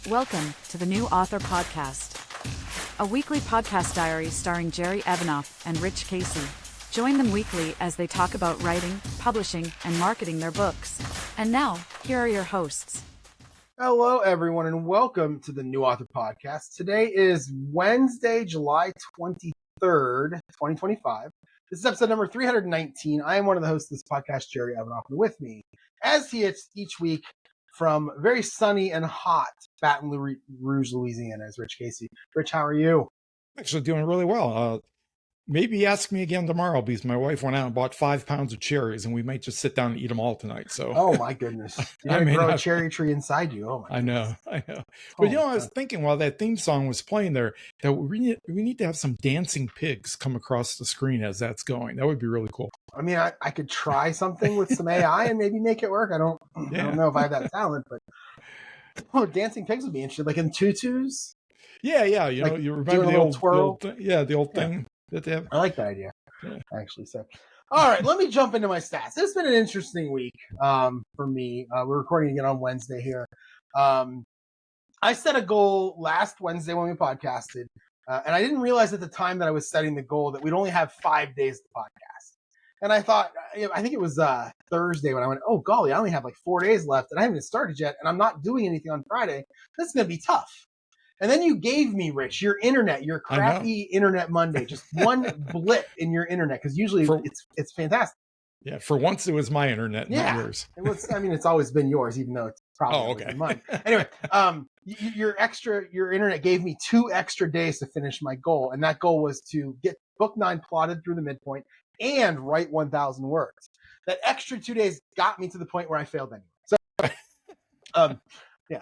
Welcome to the New Author Podcast, a weekly podcast diary starring Jerry Evanoff and Rich Kacy. Join them weekly as they talk about writing, publishing, and marketing their books. And now, here are your hosts. Hello, everyone, and welcome to the New Author Podcast. Today is Wednesday, July 23rd, 2025. This is episode number 319. I am one of the hosts of this podcast, Jerry Evanoff, and with me, as he is each week, from very sunny and hot Baton Rouge, Louisiana, is Rich Kacy. Rich, how are you? Actually doing really well. Maybe ask me again tomorrow because my wife went out and bought 5 pounds of cherries and we might just sit down and eat them all tonight. So, oh my goodness. You're going to grow a cherry tree inside you. Oh my goodness. I know. But I was thinking while that theme song was playing there that we need to have some dancing pigs come across the screen as that's going. That would be really cool. I mean, I could try something with some AI and maybe make it work. I don't know if I have that talent, but dancing pigs would be interesting. Like in tutus? Yeah. You know, you remember the old twirl? The old thing that they have. I like that idea, actually. So, all right, let me jump into my stats. It's been an interesting week for me. We're recording again on Wednesday here. I set a goal last Wednesday when we podcasted, and I didn't realize at the time that I was setting the goal that we'd only have 5 days to podcast. And I thought, I think it was Thursday when I went, oh, golly, I only have like 4 days left, and I haven't even started yet, and I'm not doing anything on Friday. This is going to be tough. And then you gave me, Rich, your crappy internet Monday, just one blip in your internet, because usually it's fantastic. Yeah, for once it was my internet, not yours. It was. I mean, it's always been yours, even though it's probably been mine. Anyway, your internet gave me 2 extra days to finish my goal, and that goal was to get book 9 plotted through the midpoint and write 1,000 words. That extra 2 days got me to the point where I failed anyway. So,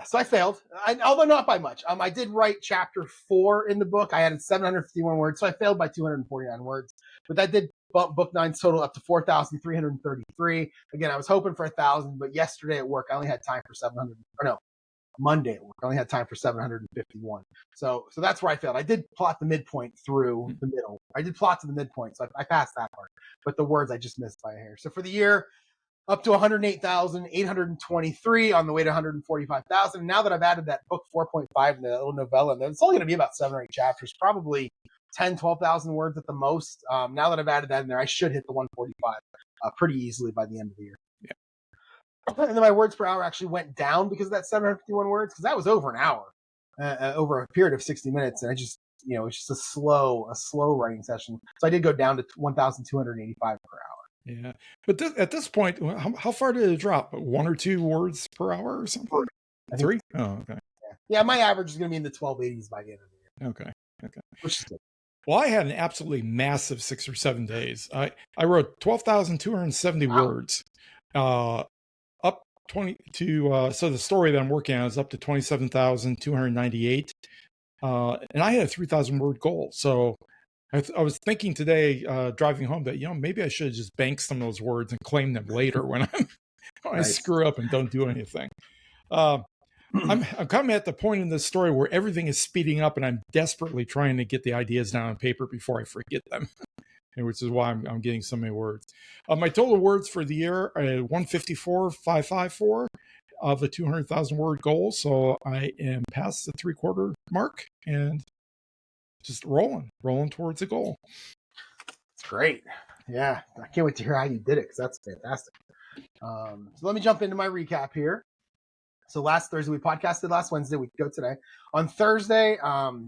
so I failed, although not by much. I did write chapter 4 in the book. I added 751 words, so I failed by 249 words. But that did bump book 9's total up to 4,333. Again, I was hoping for 1,000, but yesterday at work, I only had time for 700. Or no, Monday at work, I only had time for 751. So that's where I failed. I did plot the midpoint through the middle. I did plot to the midpoint, so I passed that part. But the words I just missed by a hair. So for the year, up to 108,823 on the way to 145,000. And now that I've added that book 4.5 and the little novella, and it's only going to be about 7 or 8 chapters, probably 10, 12,000 words at the most. Now that I've added that in there, I should hit the 145 pretty easily by the end of the year. Yeah. And then my words per hour actually went down because of that 751 words, because that was over an hour, over a period of 60 minutes. And I just, it's just a slow writing session. So I did go down to 1,285 per hour. Yeah, but at this point, how far did it drop? 1 or 2 words per hour or something? 3? Oh, okay. Yeah, my average is going to be in the 1280s by the end of the year. Okay. Which is good. Well, I had an absolutely massive 6 or 7 days. I wrote 12,270 words, up 20 to so the story that I'm working on is up to 27,298, and I had a 3,000 word goal. So I was thinking today, driving home, that maybe I should have just banked some of those words and claim them later when I screw up and don't do anything. I'm coming at the point in this story where everything is speeding up, and I'm desperately trying to get the ideas down on paper before I forget them, which is why I'm getting so many words. My total words for the year are 154,554 of the 200,000 word goal. So I am past the 3/4 mark and just rolling towards the goal. It's great. Yeah. I can't wait to hear how you did it, because that's fantastic. So let me jump into my recap here. So last Thursday, we podcasted last Wednesday. We go today. On Thursday, what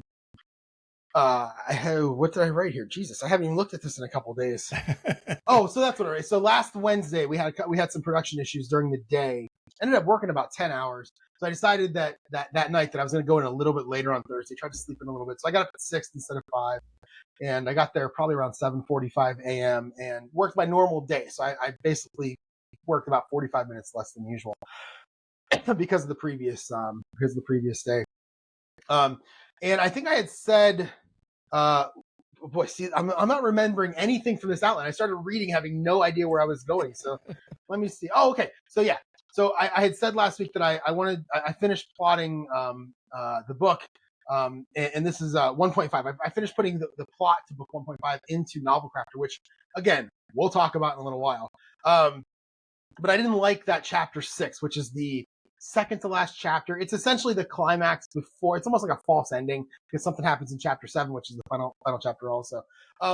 did I write here? Jesus, I haven't even looked at this in a couple of days. Oh, so that's what I wrote. So last Wednesday, we had some production issues during the day. Ended up working about 10 hours. So I decided that night that I was going to go in a little bit later on Thursday, tried to sleep in a little bit. So I got up at 6 instead of 5. And I got there probably around 7:45 a.m. and worked my normal day. So I basically worked about 45 minutes less than usual because of the previous day. And I think I had said, I'm not remembering anything from this outline. I started reading, having no idea where I was going. So let me see. Oh, okay. So yeah. So I had said last week that I finished plotting the book, and this is 1.5. I finished putting the plot to book 1.5 into Novel Crafter, which again we'll talk about in a little while. But I didn't like that chapter 6, which is the second to last chapter. It's essentially the climax before. It's almost like a false ending because something happens in chapter 7, which is the final chapter also.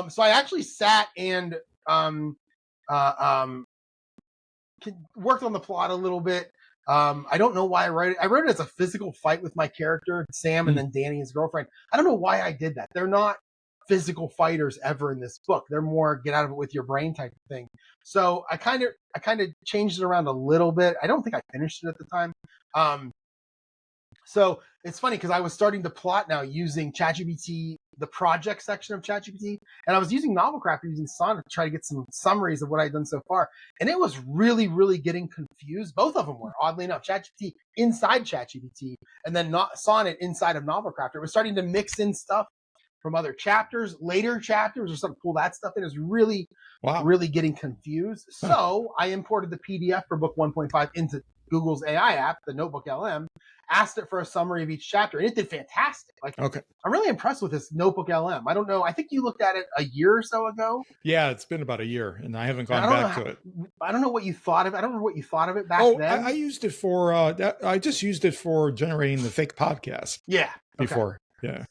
So I actually sat and worked on the plot a little bit. I don't know why I wrote it. I wrote it as a physical fight with my character, Sam, and then Danny, his girlfriend. I don't know why I did that. They're not physical fighters ever in this book. They're more get out of it with your brain type of thing. So I kind of changed it around a little bit. I don't think I finished it at the time. So it's funny because I was starting to plot now using ChatGPT, the project section of ChatGPT, and I was using Novelcraft, using Sonnet to try to get some summaries of what I'd done so far. And it was really, really getting confused. Both of them were, oddly enough, ChatGPT inside ChatGPT and then Sonnet inside of Novelcraft. It was starting to mix in stuff from other chapters, later chapters, or something, pull that stuff in. It was really, really getting confused. So I imported the PDF for book 1.5 into Google's AI app, the Notebook LM, asked it for a summary of each chapter, and it did fantastic. Like, okay, I'm really impressed with this Notebook LM. I don't know. I think you looked at it a year or so ago. Yeah, it's been about a year, and I haven't gone back to it. I don't know what you thought of it. I don't remember what you thought of it back then. I used it for. I just used it for generating the fake podcast. Yeah. Before. Yeah.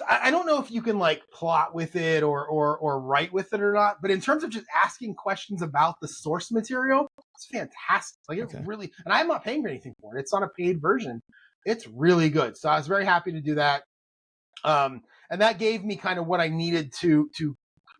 I don't know if you can like plot with it or write with it or not, but in terms of just asking questions about the source material, it's fantastic. Like it really, and I'm not paying for anything for it. It's on a paid version. It's really good. So I was very happy to do that. And that gave me kind of what I needed to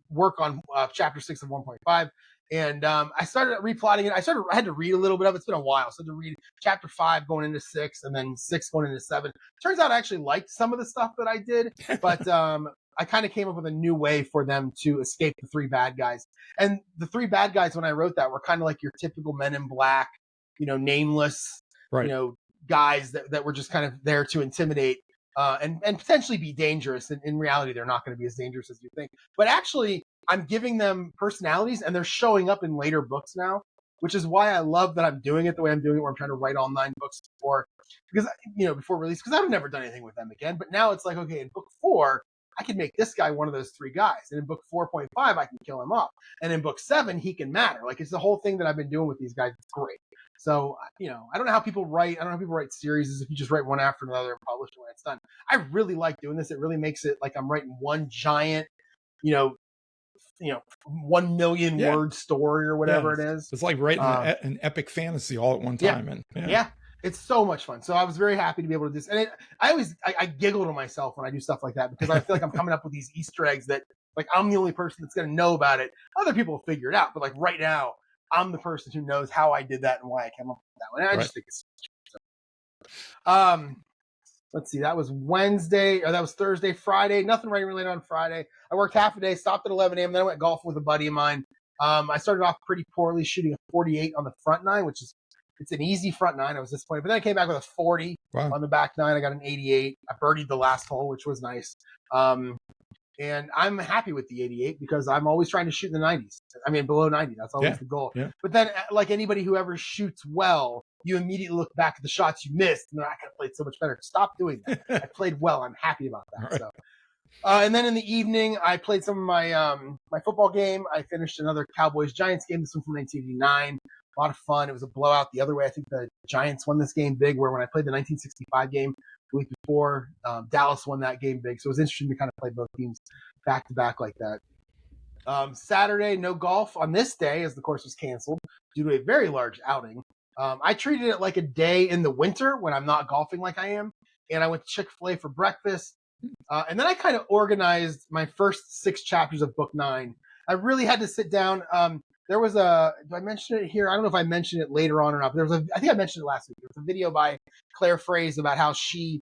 work on chapter 6 of 1.5. And I started replotting it. I had to read a little bit of it. It's been a while. So I had to read chapter 5 going into 6 and then 6 going into 7. Turns out I actually liked some of the stuff that I did, but I kind of came up with a new way for them to escape the 3 bad guys. And the 3 bad guys, when I wrote that, were kind of like your typical Men in Black, nameless, guys that were just kind of there to intimidate and potentially be dangerous. And in reality, they're not going to be as dangerous as you think. But actually, I'm giving them personalities, and they're showing up in later books now, which is why I love that I'm doing it the way I'm doing it, where I'm trying to write all 9 books before release, because I've never done anything with them again. But now it's like, okay, in book 4, I can make this guy one of those 3 guys. And in book 4.5, I can kill him off. And in book 7, he can matter. Like, it's the whole thing that I've been doing with these guys. It's great. So, I don't know how people write. I don't know how people write series if you just write one after another and publish it when it's done. I really like doing this. It really makes it like I'm writing one giant, 1 million word story or whatever it is. It's like writing an epic fantasy all at one time. Yeah. It's so much fun. So I was very happy to be able to do this. And I giggle to myself when I do stuff like that, because I feel like I'm coming up with these Easter eggs that like I'm the only person that's going to know about it. Other people will figure it out. But like right now, I'm the person who knows how I did that and why I came up with that one. And I just think it's so. Let's see, that was Wednesday, or that was Thursday, Friday. Nothing writing related on Friday. I worked half a day, stopped at 11 a.m., then I went golfing with a buddy of mine. I started off pretty poorly, shooting a 48 on the front 9, which is, it's an easy front 9. I was disappointed. But then I came back with a 40 on the back 9. I got an 88. I birdied the last hole, which was nice. And I'm happy with the 88 because I'm always trying to shoot in the 90s. I mean, below 90. That's always the goal. Yeah. But then, like anybody who ever shoots well, you immediately look back at the shots you missed, and I could have played so much better. Stop doing that. I played well. I'm happy about that. Right. So, and then in the evening, I played some of my my football game. I finished another Cowboys-Giants game. This one from 1989. A lot of fun. It was a blowout the other way. I think the Giants won this game big, where when I played the 1965 game the week before, Dallas won that game big. So it was interesting to kind of play both teams back to back like that. Saturday, no golf on this day as the course was canceled due to a very large outing. I treated it like a day in the winter when I'm not golfing like I am. And I went to Chick-fil-A for breakfast. And then I kind of organized my first 6 chapters of book 9. I really had to sit down. There was do I mention it here? I don't know if I mentioned it later on or not, but I think I mentioned it last week. There was a video by Claire Fraze about how she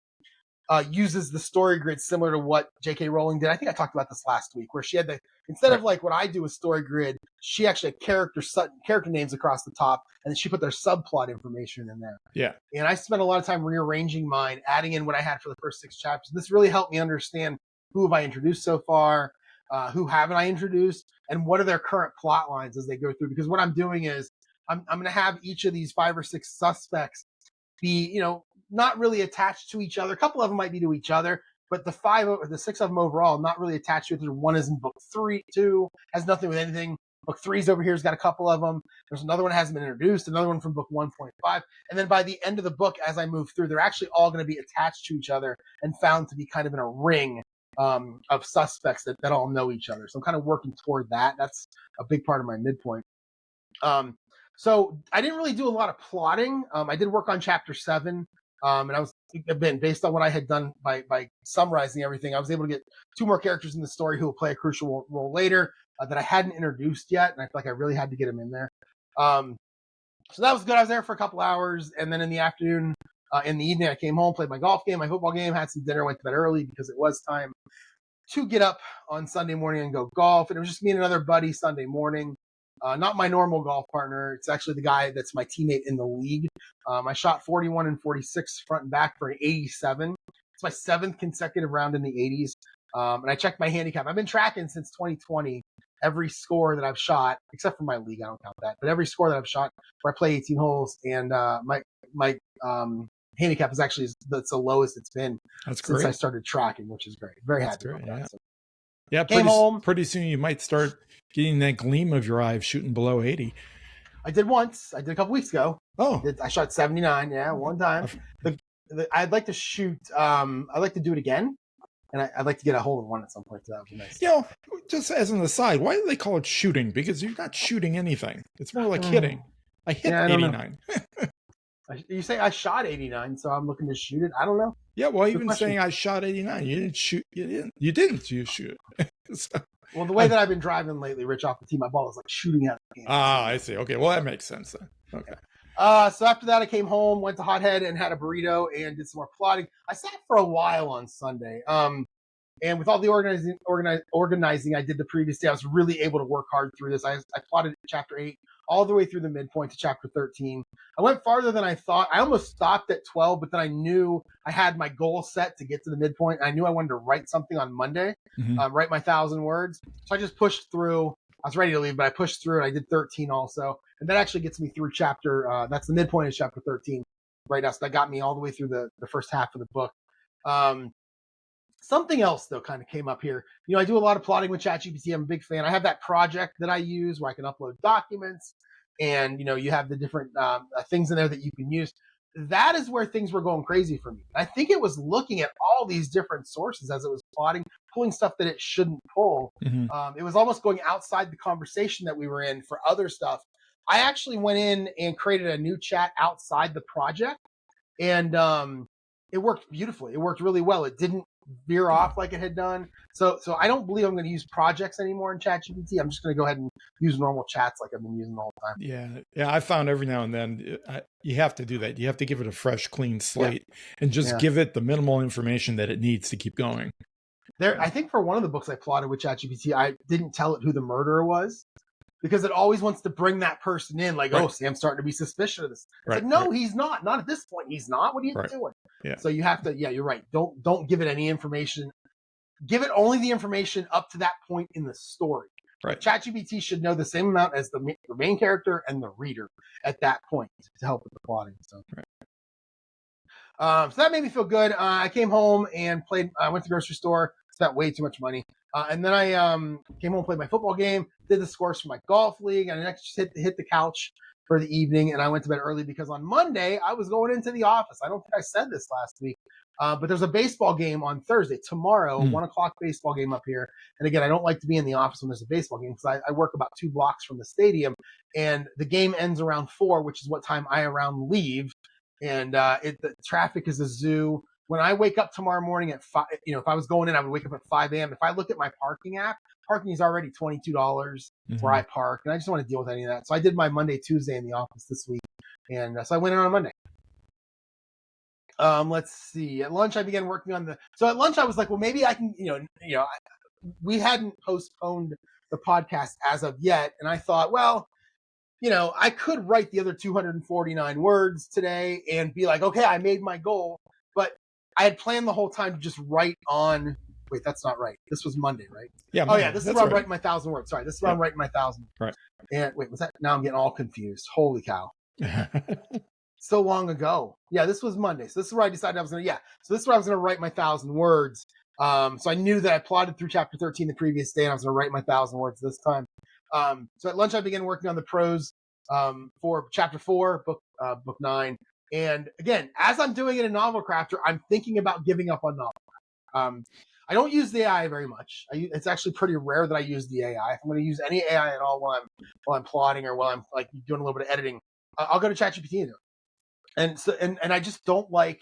uses the story grid similar to what J.K. Rowling did. I think I talked about this last week, where she had instead of like what I do with story grid, she actually had character names across the top, and then she put their subplot information in there. Yeah. And I spent a lot of time rearranging mine, adding in what I had for the first 6 chapters. This really helped me understand who have I introduced so far, who haven't I introduced, and what are their current plot lines as they go through. Because what I'm doing is I'm going to have each of these 5 or 6 suspects be, not really attached to each other. A couple of them might be to each other, but the 6 of them overall not really attached to each other. One is in book 2, has nothing with anything. Book 3's over here's got a couple of them. There's another one that hasn't been introduced, another one from book 1.5. And then by the end of the book, as I move through, they're actually all going to be attached to each other and found to be kind of in a ring of suspects that all know each other. So I'm kind of working toward that. That's a big part of my midpoint. So I didn't really do a lot of plotting. I did work on chapter 7. And I was, again, based on what I had done by summarizing everything, I was able to get 2 more characters in the story who will play a crucial role later that I hadn't introduced yet. And I feel like I really had to get them in there. So that was good. I was there for a couple hours. And then in the afternoon, in the evening, I came home, played my golf game, my football game, had some dinner, went to bed early because it was time to get up on Sunday morning and go golf. And it was just me and another buddy Sunday morning. Not my normal golf partner. It's actually the guy that's my teammate in the league. I shot 41 and 46 front and back for an 87. It's my 7th consecutive round in the 80s. And I checked my handicap. I've been tracking since 2020 every score that I've shot, except for my league. I don't count that. But every score that I've shot where I play 18 holes. And my handicap is actually that's the lowest it's been since I started tracking, which is great. Very happy about that. So, yeah, pretty soon you might start getting that gleam of your eye of shooting below 80. I did once. I did a couple weeks ago. Oh. I shot 79, one time. I'd like to shoot, I'd like to do it again. And I'd like to get a hold of one at some point. So that would be nice. You know, just as an aside, why do they call it shooting? Because you're not shooting anything. It's more like hitting. I hit 89. You say I shot 89, so I'm looking to shoot it. I don't know. Yeah, well, even saying I shot 89, you didn't shoot. You didn't shoot it. So, well, the way that I've been driving lately, Rich, off the tee, my ball is like shooting out of the game. I see. Okay, well, that makes sense then. Okay. So after that, I came home, went to Hothead and had a burrito and did some more plotting. I sat for a while on Sunday. And with all the organizing I did the previous day, I was really able to work hard through this. I plotted chapter 8 all the way through the midpoint to chapter 13. I went farther than I thought. I almost stopped at 12, but then I knew I had my goal set to get to the midpoint. I knew I wanted to write something on Monday, write my 1,000 words. So I just pushed through. I was ready to leave, but I pushed through and I did 13 also. And that actually gets me through chapter, that's the midpoint of chapter 13 right now. So that got me all the way through the first half of the book. Something else, though, kind of came up here. You know, I do a lot of plotting with ChatGPT. I'm a big fan. I have that project that I use where I can upload documents and, you know, you have the different things in there that you can use. That is where things were going crazy for me. I think it was looking at all these different sources as it was plotting, pulling stuff that it shouldn't pull. It was almost going outside the conversation that we were in for other stuff. I actually went in and created a new chat outside the project, and it worked beautifully. It worked really well. It didn't veer off like it had done. So I don't believe I'm going to use projects anymore in ChatGPT. I'm just going to go ahead and use normal chats like I've been using all the time. Yeah. I found every now and then you have to do that. You have to give it a fresh, clean slate and just give it the minimal information that it needs to keep going. I think for one of the books I plotted with ChatGPT, I didn't tell it who the murderer was because it always wants to bring that person in like, oh, Sam's starting to be suspicious of this. It's like, no, he's not. Not at this point. He's not. What are you doing? Yeah. So you have to, you're right. Don't give it any information. Give it only the information up to that point in the story. Right. ChatGPT should know the same amount as the main character and the reader at that point to help with the plotting. So, so that made me feel good. I came home and played. I went to the grocery store. Spent way too much money. And then I came home, played my football game, did the scores for my golf league, and I just hit the couch for the evening. And I went to bed early because on Monday I was going into the office. I don't think I said this last week, but there's a baseball game on Thursday, tomorrow, 1:00 baseball game up here. And again, I don't like to be in the office when there's a baseball game because I work about 2 blocks from the stadium, and the game ends around 4, which is what time I around leave. And the traffic is a zoo. When I wake up tomorrow morning at 5, if I was going in, I would wake up at 5 a.m. If I look at my parking app, parking is already $22 where I park, and I just don't want to deal with any of that. So I did my Monday, Tuesday in the office this week, and so I went in on a Monday. Let's see. At lunch, I began working on So at lunch, I was like, well, maybe I can, we hadn't postponed the podcast as of yet, and I thought, well, I could write the other 249 words today and be like, okay, I made my goal, but I had planned the whole time to just write on. Wait, that's not right. This was Monday, right? Yeah. Oh, yeah. This is where I'm writing my 1,000 words. Sorry, this is where I'm writing my 1,000. Right. And wait, was that? Now I'm getting all confused. Holy cow! So long ago. Yeah, this was Monday. So this is where I decided I was going to. Yeah. So this is where I was going to write my 1,000 words. So I knew that I plotted through chapter 13 the previous day, and I was going to write my 1,000 words this time. So at lunch, I began working on the prose for chapter 4, book 9. And again, as I'm doing it in Novel Crafter, I'm thinking about giving up on Novel. I don't use the AI very much. It's actually pretty rare that I use the AI. If I'm going to use any AI at all while I'm plotting or while I'm like doing a little bit of editing, I'll go to ChatGPT and do it. And so and I just don't like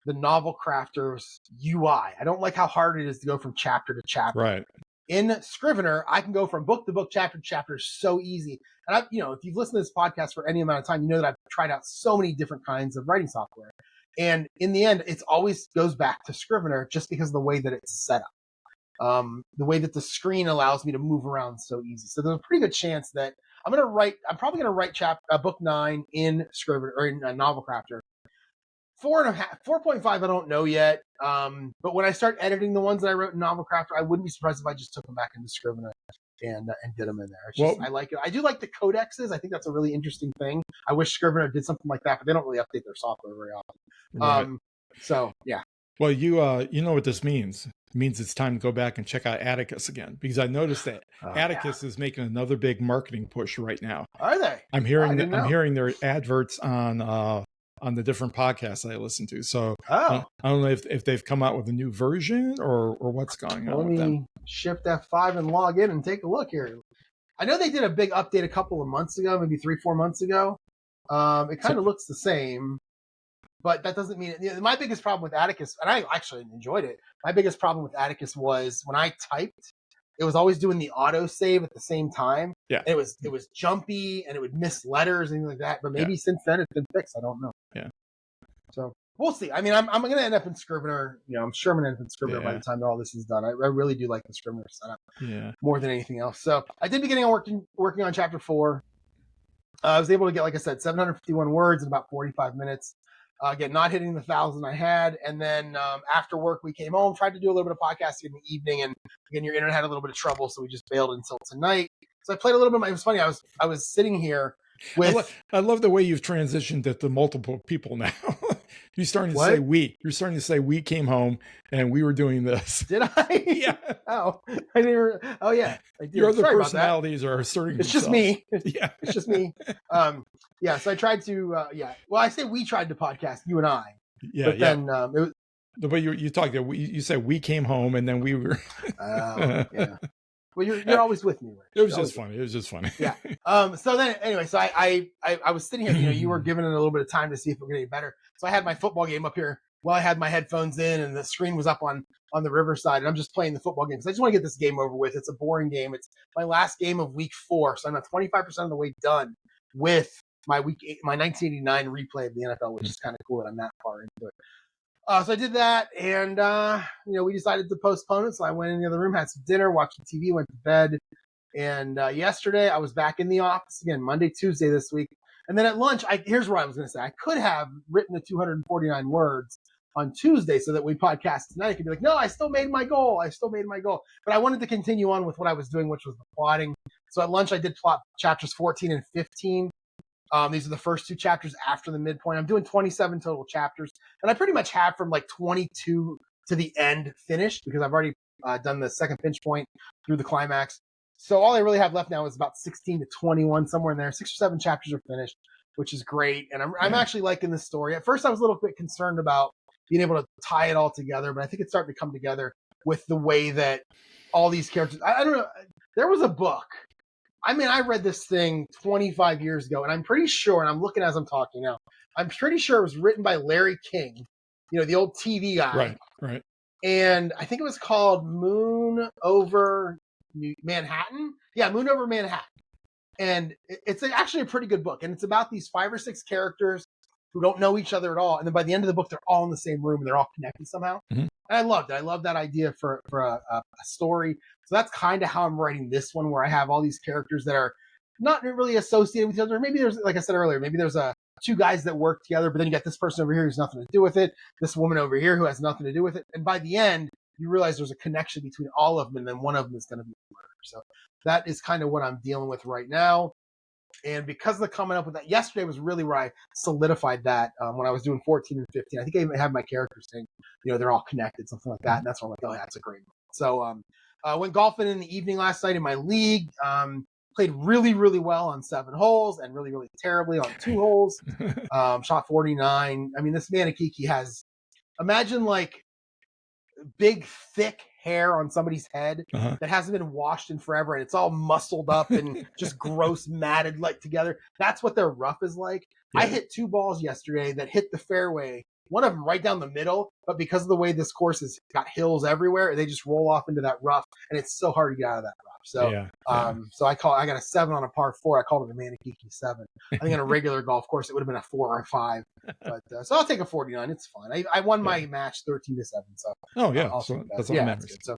the Novel Crafter's UI. I don't like how hard it is to go from chapter to chapter. Right. In Scrivener, I can go from book to book, chapter to chapter, so easy. And if you've listened to this podcast for any amount of time, you know that I've tried out so many different kinds of writing software. And in the end, it always goes back to Scrivener just because of the way that it's set up. The way that the screen allows me to move around so easy. So there's a pretty good chance that I'm probably going to write book 9 in Scrivener or in Novel Crafter. 4.5, I don't know yet. But when I start editing the ones that I wrote in Novel Crafter, I wouldn't be surprised if I just took them back into Scrivener and did them in there. It's just, I like it. I do like the codexes. I think that's a really interesting thing. I wish Scrivener did something like that, but they don't really update their software very often. Right. So yeah. Well, you know what this means. It means it's time to go back and check out Atticus again, because I noticed that Atticus is making another big marketing push right now. Are they? I'm hearing their adverts on the different podcasts I listen to. So I don't know if they've come out with a new version or what's going on with them. Shift F5 and log in and take a look here. I know they did a big update a couple of months ago, maybe 3-4 months ago. It kind of looks the same, but that doesn't mean it. My biggest problem with Atticus, and I actually enjoyed it, my biggest problem with Atticus was when I typed, it was always doing the auto save at the same time. Yeah. And it was jumpy and it would miss letters and things like that. But maybe since then it's been fixed. I don't know. Yeah. So we'll see. I mean, I'm going to end up in Scrivener. I'm sure I'm going to end up in Scrivener by the time that all this is done. I really do like the Scrivener setup more than anything else. So I did begin working on chapter 4. I was able to get, like I said, 751 words in about 45 minutes. Again, not hitting the 1,000 I had. And then after work, we came home, tried to do a little bit of podcasting in the evening. And again, your internet had a little bit of trouble, so we just bailed until tonight. So I played a little bit. It was funny. I was sitting here with. I love the way you've transitioned it to multiple people now. You're starting to say we. You're starting to say we came home and we were doing this. Did I? Yeah. Oh, I didn't. Oh, yeah. I did. Your other personalities are asserting It's themselves. just me. Yeah. It's just me. Yeah. So I tried to. Well, I say we tried to podcast, you and I. Yeah. But then it was. The way you talked, you said we came home and then we were. Yeah. Well, you're always with me, Rich. It was just funny. It was just funny. Yeah. So then, anyway, so I was sitting here. You were giving it a little bit of time to see if it would get any better. So I had my football game up here while I had my headphones in, and the screen was up on the Riverside, and I'm just playing the football game because I just want to get this game over with. It's a boring game. It's my last game of week 4, so I'm at 25% of the way done with my 1989 replay of the NFL, which is kind of cool that I'm that far into it. So I did that, and we decided to postpone it. So I went in the other room, had some dinner, watched the TV, went to bed. And yesterday I was back in the office again, Monday, Tuesday this week. And then at lunch, here's what I was going to say. I could have written the 249 words on Tuesday so that we podcast tonight. I could be like, no, I still made my goal. But I wanted to continue on with what I was doing, which was the plotting. So at lunch, I did plot chapters 14 and 15. These are the first 2 chapters after the midpoint. I'm doing 27 total chapters. And I pretty much have from like 22 to the end finished because I've already done the second pinch point through the climax. So all I really have left now is about 16 to 21, somewhere in there. 6 or 7 chapters are finished, which is great. And I'm actually liking this story. At first, I was a little bit concerned about being able to tie it all together, but I think it's starting to come together with the way that all these characters. I don't know. There was a book. I mean, I read this thing 25 years ago, and I'm pretty sure, and I'm looking as I'm talking now, I'm pretty sure it was written by Larry King, the old TV guy. Right. And I think it was called Moon Over Manhattan. Yeah, Moon Over Manhattan. And it's actually a pretty good book. And it's about these 5 or 6 characters who don't know each other at all. And then by the end of the book, they're all in the same room and they're all connected somehow. Mm-hmm. And I loved it. I love that idea for a story. So that's kind of how I'm writing this one, where I have all these characters that are not really associated with each other. Maybe there's, like I said earlier, maybe there's 2 guys that work together, but then you got this person over here who's nothing to do with it, this woman over here who has nothing to do with it. And by the end, you realize there's a connection between all of them, and then one of them is going to be the murderer. So that is kind of what I'm dealing with right now. And because of the coming up with that, yesterday was really where I solidified that when I was doing 14 and 15. I think I even had my characters saying, they're all connected, something like that. And that's where I'm like, oh, that's a great one. So I went golfing in the evening last night in my league. played really, really well on 7 holes and really, really terribly on 2 holes. Shot 49. I mean, this Manakiki has, imagine like big, thick hair on somebody's head that hasn't been washed in forever, and it's all muscled up and just gross, matted like together. That's what their rough is like. Yeah. I hit 2 balls yesterday that hit the fairway, one of them right down the middle, but because of the way this course has got hills everywhere, they just roll off into that rough, and it's so hard to get out of that rough. So, so I got a 7 on a par 4. I called it a Manakiki 7. I think on a regular golf course, it would have been a 4 or a 5. But so I'll take a 49. It's fine. I won my match 13-7. So so that's all that matters. So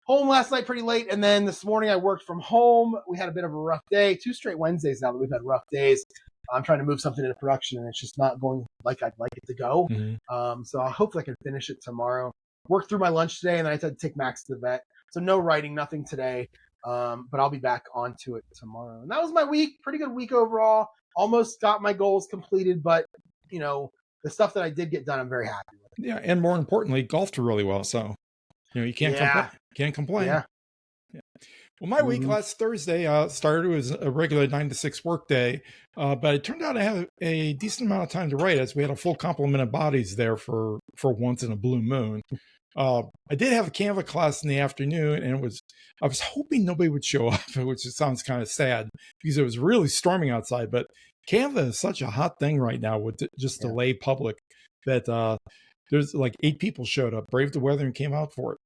home last night pretty late, and then this morning I worked from home. We had a bit of a rough day. 2 straight Wednesdays now that we've had rough days. I'm trying to move something into production, and it's just not going like I'd like it to go. So hopefully I can finish it tomorrow. Worked through my lunch today, and then I had to take Max to the vet. So no writing, nothing today. But I'll be back onto it tomorrow. And that was my week. Pretty good week overall. Almost got my goals completed, but the stuff that I did get done, I'm very happy with. Yeah, and more importantly, golfed really well. So you can't complain. Can't complain. Yeah. Well, my week last Thursday started as a regular 9 to 6 work day, but it turned out I had a decent amount of time to write, as we had a full complement of bodies there for once in a blue moon. I did have a Canva class in the afternoon, and I was hoping nobody would show up, which sounds kind of sad because it was really storming outside. But Canva is such a hot thing right now with just the lay public that there's like 8 people showed up, braved the weather, and came out for it.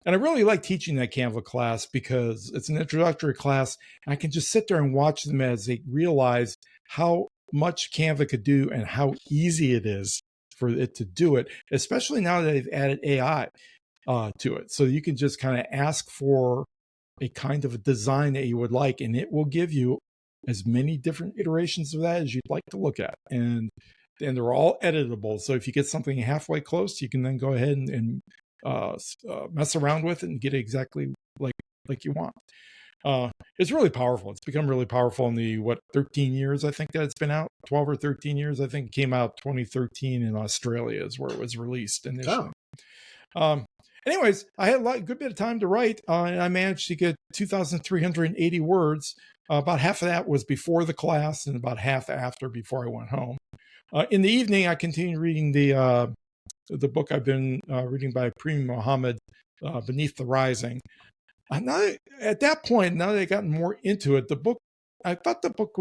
And I really like teaching that Canva class because it's an introductory class. And I can just sit there and watch them as they realize how much Canva could do and how easy it is for it to do it, especially now that they've added AI to it. So you can just kind of ask for a kind of a design that you would like, and it will give you as many different iterations of that as you'd like to look at. And they're all editable. So if you get something halfway close, you can then go ahead and mess around with it and get it exactly like you want. It's really powerful. It's become really powerful in the 13 years I think that it's been out. 12 or 13 years. I think it came out 2013 in Australia is where it was released initially. Anyways, I had a good bit of time to write, and I managed to get 2,380 words. About half of that was before the class, and about half after, before I went home. In the evening, I continued reading the book I've been reading by Prem Mohammed, Beneath the Rising. At that point, now that I've gotten more into it, I thought the book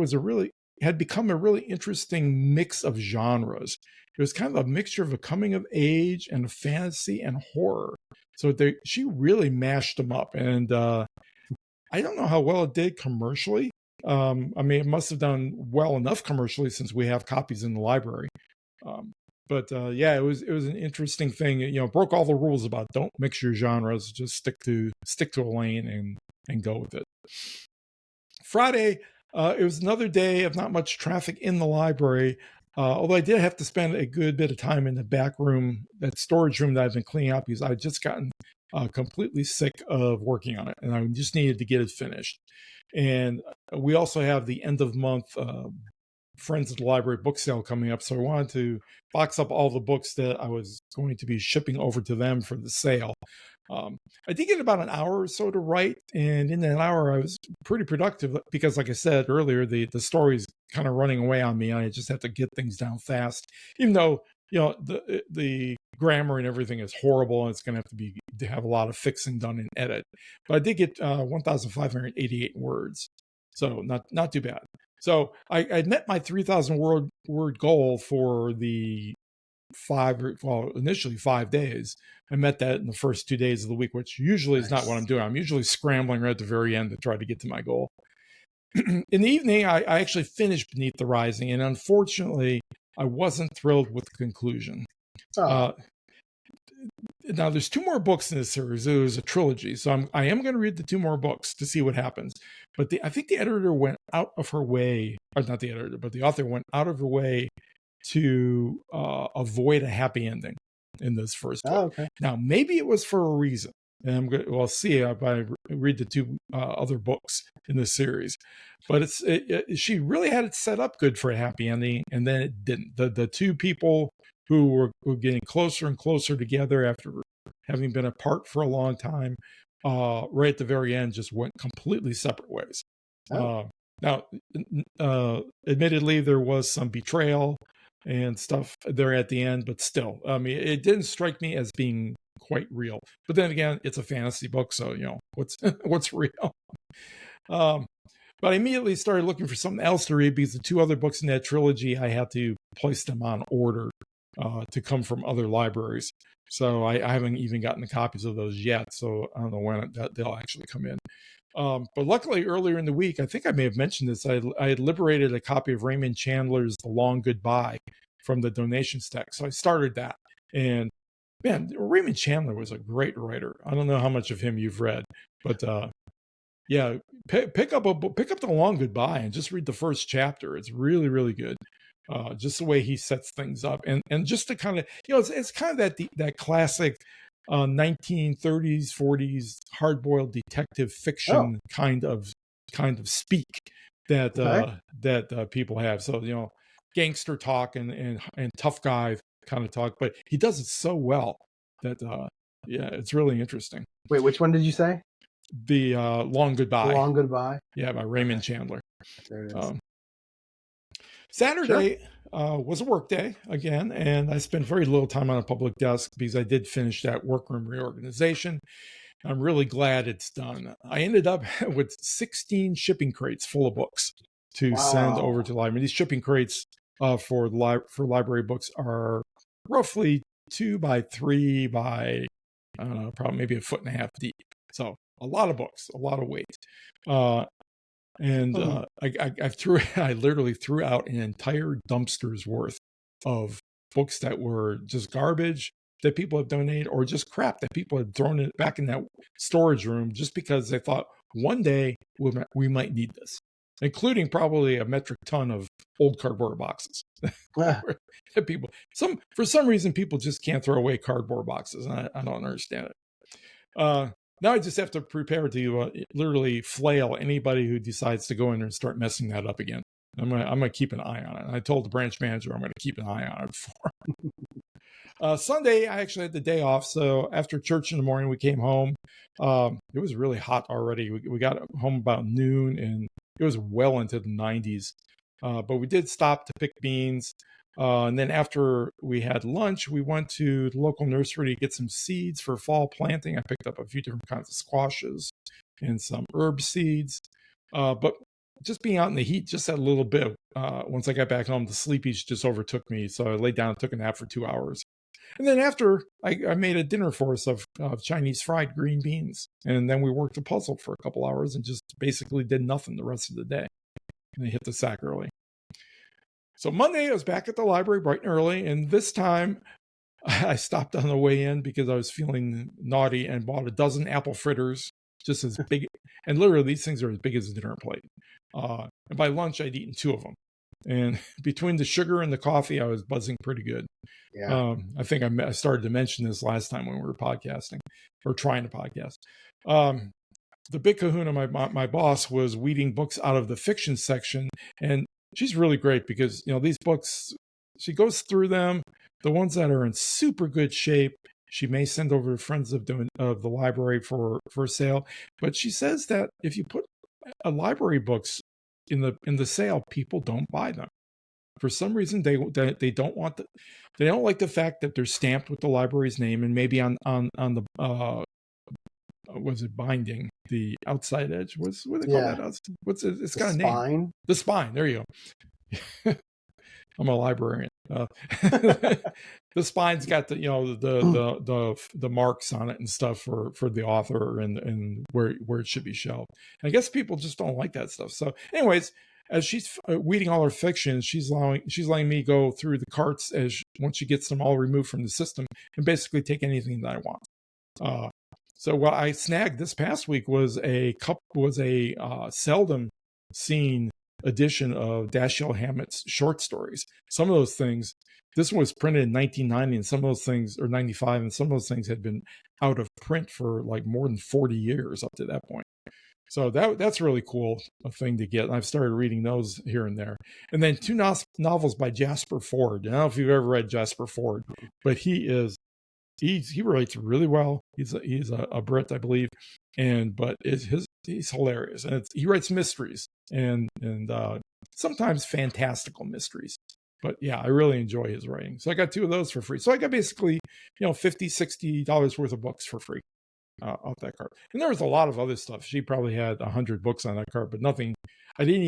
had become a really interesting mix of genres. It was kind of a mixture of a coming of age and a fantasy and horror. So she really mashed them up. And I don't know how well it did commercially. I mean, it must have done well enough commercially since we have copies in the library. But it was an interesting thing. Broke all the rules about don't mix your genres. Just stick to a lane and go with it. Friday, it was another day of not much traffic in the library. Although I did have to spend a good bit of time in the back room, that storage room that I've been cleaning up because I'd just gotten completely sick of working on it, and I just needed to get it finished. And we also have the end of month Friends of the Library book sale coming up, so I wanted to box up all the books that I was going to be shipping over to them for the sale. I did get about an hour or so to write, and in that hour I was pretty productive because, like I said earlier, the story's kind of running away on me, and I just have to get things down fast, even though the grammar and everything is horrible, and it's going to have a lot of fixing done in edit. But I did get 1,588 words, so not too bad. So I met my 3,000 word goal for the initially 5 days. I met that in the first 2 days of the week, which usually is not what I'm doing. I'm usually scrambling right at the very end to try to get to my goal. In the evening, I actually finished Beneath the Rising, and unfortunately, I wasn't thrilled with the conclusion. Now, there's 2 more books in this series. It was a trilogy, so I am going to read the 2 more books to see what happens. But I think the editor went out of her way, or not the editor, but the author went out of her way to avoid a happy ending in this first book. Okay. Now, maybe it was for a reason, and we'll see if I read the 2 other books in this series. But she really had it set up good for a happy ending, and then it didn't. The 2 people who were getting closer and closer together after having been apart for a long time, right at the very end, just went completely separate ways. Oh. Now, admittedly, there was some betrayal and stuff there at the end, but still, I mean, it didn't strike me as being quite real. But then again, it's a fantasy book, so what's what's real. But I immediately started looking for something else to read because the two other books in that trilogy, I had to place them on order to come from other libraries. So I haven't even gotten the copies of those yet. So I don't know when they'll actually come in. But luckily, earlier in the week, I think I may have mentioned this, I had liberated a copy of Raymond Chandler's The Long Goodbye from the donation stack. So I started that. And man, Raymond Chandler was a great writer. I don't know how much of him you've read, but yeah, pick up The Long Goodbye and just read the first chapter. It's really, really good. Just the way he sets things up, and just to kind of, it's kind of that classic 1930s, 40s hard-boiled detective fiction kind of speak that people have. So gangster talk and tough guy kind of talk, but he does it so well that it's really interesting. Wait, which one did you say? The Long Goodbye. The Long Goodbye. Yeah, by Raymond Chandler. There it is. Saturday was a work day again, and I spent very little time on a public desk because I did finish that workroom reorganization. I'm really glad it's done. I ended up with 16 shipping crates full of books to send over to the library. These shipping crates for library books are roughly 2 by 3 by I don't know, probably maybe 1.5 feet deep. So a lot of books, a lot of weight. I literally threw out an entire dumpster's worth of books that were just garbage that people have donated, or just crap that people had thrown it back in that storage room just because they thought one day we might need this, including probably a metric ton of old cardboard boxes. For some reason, people just can't throw away cardboard boxes, and I don't understand it. Now I just have to prepare to literally flail anybody who decides to go in there and start messing that up again. I'm gonna keep an eye on it. And I told the branch manager I'm gonna keep an eye on it for. Sunday, I actually had the day off, so after church in the morning, we came home. It was really hot already. We got home about noon, and it was well into the 90s. But we did stop to pick beans. And then after we had lunch, we went to the local nursery to get some seeds for fall planting. I picked up a few different kinds of squashes and some herb seeds. But just being out in the heat just a little bit. Once I got back home, the sleepies just overtook me. So I laid down and took a nap for 2 hours. And then after, I made a dinner for us of Chinese fried green beans. And then we worked a puzzle for a couple hours and just basically did nothing the rest of the day. And I hit the sack early. So Monday, I was back at the library bright and early, and this time I stopped on the way in because I was feeling naughty and bought a dozen apple fritters, just as big. And literally, these things are as big as a dinner plate. And by lunch, I'd eaten 2 of them. And between the sugar and the coffee, I was buzzing pretty good. Yeah. I think I started to mention this last time when we were podcasting, or trying to podcast. The big kahuna, my boss, was weeding books out of the fiction section, and she's really great because, these books, she goes through them. The ones that are in super good shape, she may send over to friends of the library for sale. But she says that if you put a library books in the sale, people don't buy them. For some reason, they don't want they don't like the fact that they're stamped with the library's name, and maybe on the was it binding, the outside edge? What do they call that? It's got a name. Spine. The spine. There you go. I'm a librarian. The spine's got the marks on it and stuff for the author and where it should be shelved. And I guess people just don't like that stuff. So, anyways, as she's weeding all her fiction, she's letting me go through the carts once she gets them all removed from the system and basically take anything that I want. So what I snagged this past week was a seldom seen edition of Dashiell Hammett's short stories. Some of those things, this one was printed in 1990, and some of those things, or 95, and some of those things had been out of print for like more than 40 years up to that point. So that's really cool, a thing to get. I've started reading those here and there. And then 2 novels by Jasper Fforde. I don't know if you've ever read Jasper Fforde, but he writes really well. He's a Brit, I believe. but he's hilarious, and he writes mysteries and sometimes fantastical mysteries. But yeah, I really enjoy his writing. So I got 2 of those for free. So I got basically, $50-$60 worth of books for free off that card. And there was a lot of other stuff. She probably had 100 books on that card, but nothing. I didn't